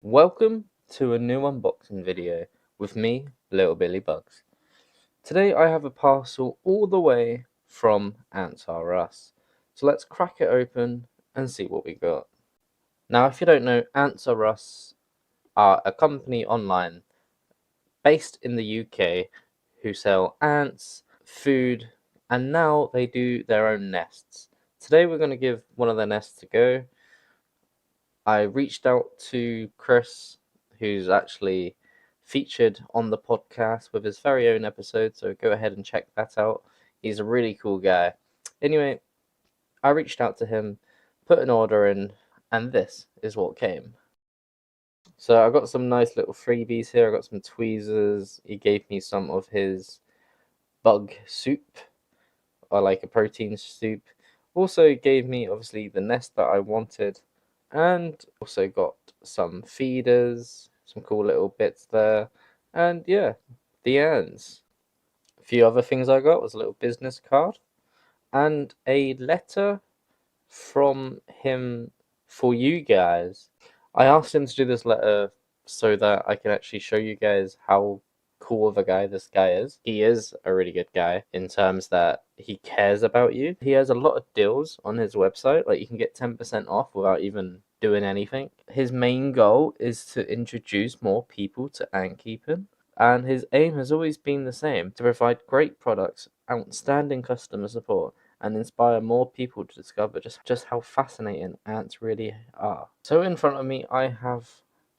Welcome to a new unboxing video with me, Little Billy Bugs. Today I have a parcel all the way from AntsRus. So let's crack it open and see what we got. Now if you don't know, AntsRus are a company online based in the UK who sell ants, food, and now they do their own nests. Today we're going to give one of their nests a go. I reached out to Chris, who's actually featured on the podcast with his very own episode, so go ahead and check that out. He's a really cool guy. Anyway, I reached out to him, put an order in, and this is what came. So I got some nice little freebies here. I got some tweezers. He gave me some of his bug soup, or like a protein soup. Also gave me obviously the nest that I wanted, and also got some feeders, some cool little bits there, and yeah, the ants. A few other things I got was a little business card and a letter from him for you guys. I asked him to do this letter so that I can actually show you guys how cool of a guy this guy is. He is a really good guy in terms that he cares about you. He has a lot of deals on his website, like you can get 10% off without even doing anything. His main goal is to introduce more people to ant keeping, and his aim has always been the same: to provide great products, outstanding customer support, and inspire more people to discover just how fascinating ants really are. So in front of me I have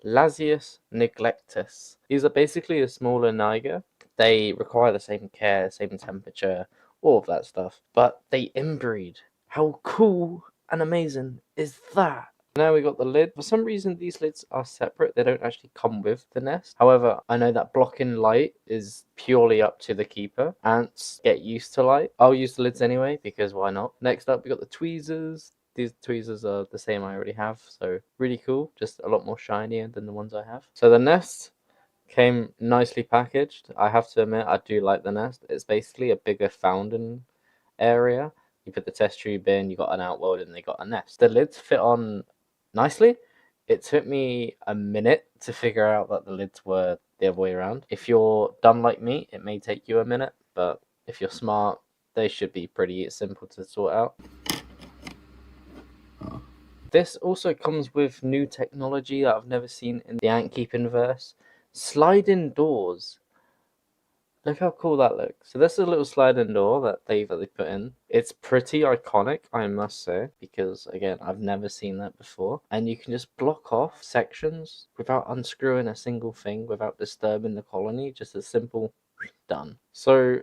Lasius Neglectus. These are basically a smaller niger. They require the same care, same temperature, all of that stuff, but they inbreed. How cool and amazing is that? Now we got the lid. For some reason these lids are separate. They don't actually come with the nest. However, I know that blocking light is purely up to the keeper. Ants get used to light. I'll use the lids anyway because why not? Next up we got the tweezers. These tweezers are the same I already have, so really cool. Just a lot more shinier than the ones I have. So the nest came nicely packaged. I have to admit I do like the nest. It's basically a bigger fountain area. You put the test tube in, you got an outworld, and they got a nest. The lids fit on nicely. It took me a minute to figure out that the lids were the other way around. If you're dumb like me, it may take you a minute, but if you're smart, they should be pretty simple to sort out. This also comes with new technology that I've never seen in the ant keeping verse. Sliding doors. Look how cool that looks. So this is a little sliding door that they put in. It's pretty iconic, I must say, because again, I've never seen that before. And you can just block off sections without unscrewing a single thing, without disturbing the colony. Just a simple done. So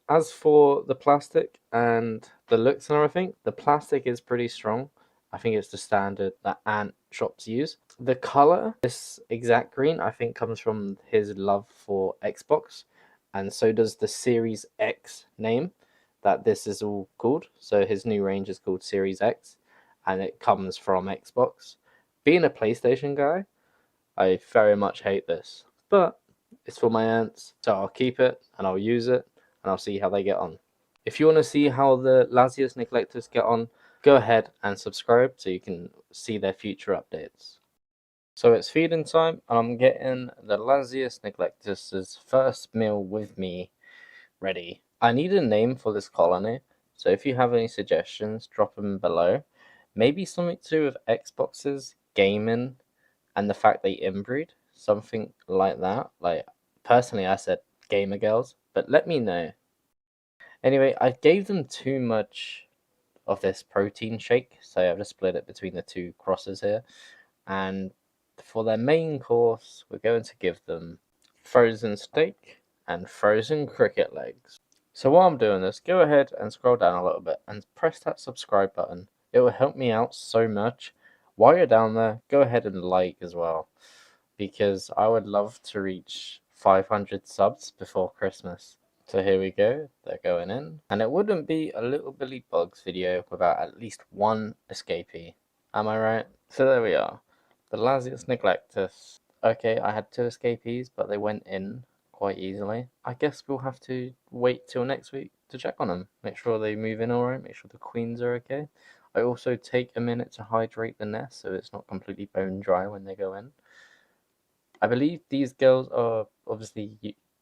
as for the plastic and the looks and everything, the plastic is pretty strong. I think it's the standard that ant shops use. The color, this exact green, I think comes from his love for Xbox, and so does the Series X name that this is all called. So his new range is called Series X, and it comes from Xbox. Being a PlayStation guy, I very much hate this, but it's for my ants, so I'll keep it and I'll use it and I'll see how they get on. If you want to see how the Lasius Neglectus get on, go ahead and subscribe so you can see their future updates. So it's feeding time, and I'm getting the Lasius Neglectus' first meal with me ready. I need a name for this colony, so if you have any suggestions, drop them below. Maybe something to do with Xboxes, gaming, and the fact they inbreed, something like that. Like, personally, I said gamer girls, but let me know. Anyway, I gave them too much of this protein shake, so I've just split it between the two crosses here, and for their main course, we're going to give them frozen steak and frozen cricket legs. So while I'm doing this, go ahead and scroll down a little bit and press that subscribe button. It will help me out so much. While you're down there, go ahead and like as well, because I would love to reach 500 subs before Christmas. So here we go, they're going in. And it wouldn't be a Little Billy Bugs video without at least one escapee. Am I right? So there we are. The Lasius Neglectus. Okay, I had 2 escapees, but they went in quite easily. I guess we'll have to wait till next week to check on them. Make sure they move in alright, make sure the queens are okay. I also take a minute to hydrate the nest so it's not completely bone dry when they go in. I believe these girls are obviously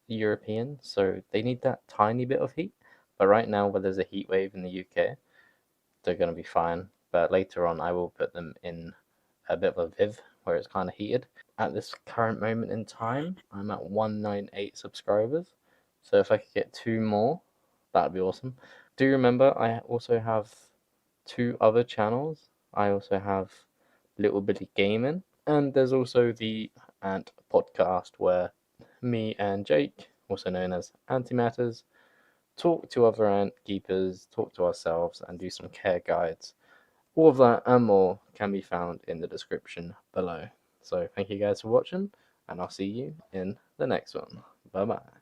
European, so they need that tiny bit of heat. But right now, where there's a heat wave in the UK, they're going to be fine. But later on, I will put them in a bit of a viv where it's kind of heated. At this current moment in time, I'm at 198 subscribers. So if I could get 2 more, that'd be awesome. Do remember, I also have 2 other channels. I also have Little Billy Gaming, and there's also the Ant podcast where me and Jake, also known as Antimatters, talk to other ant keepers, talk to ourselves, and do some care guides. All of that and more can be found in the description below. So thank you guys for watching, and I'll see you in the next one. Bye bye.